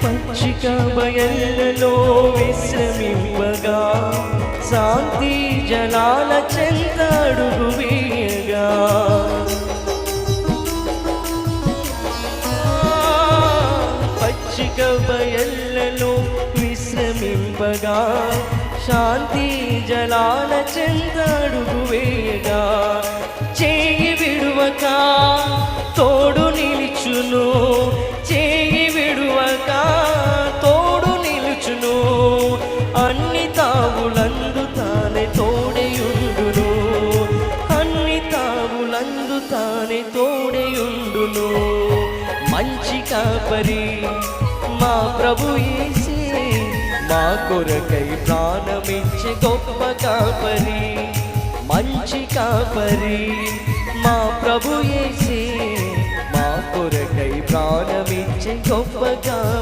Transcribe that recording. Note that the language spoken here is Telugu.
పచ్చిక బయళ్ళలో విశ్రమింపగా శాంతి జలాల చెంత అడుగు వేయగా పచ్చిక బయళ్ళలో విశ్రమింపగా శాంతి జలాల చెంత అడుగు వేయగా చేయి విడువక తోడు నిలుచును, చేయి విడువక తోడు నిలుచును, అన్ని తావులందు తానే తోడయుండును, అన్ని తావులందు తానే తోడయుండును. మంచి కాపరి మా ప్రభు యేసే, మా కొరకై ప్రాణమిచ్చే గొప్ప కాపరి. మంచి కాపరి మా ప్రభు యేసే, మా కొరకై ప్రాణమిచ్చే గొప్ప కాపరి.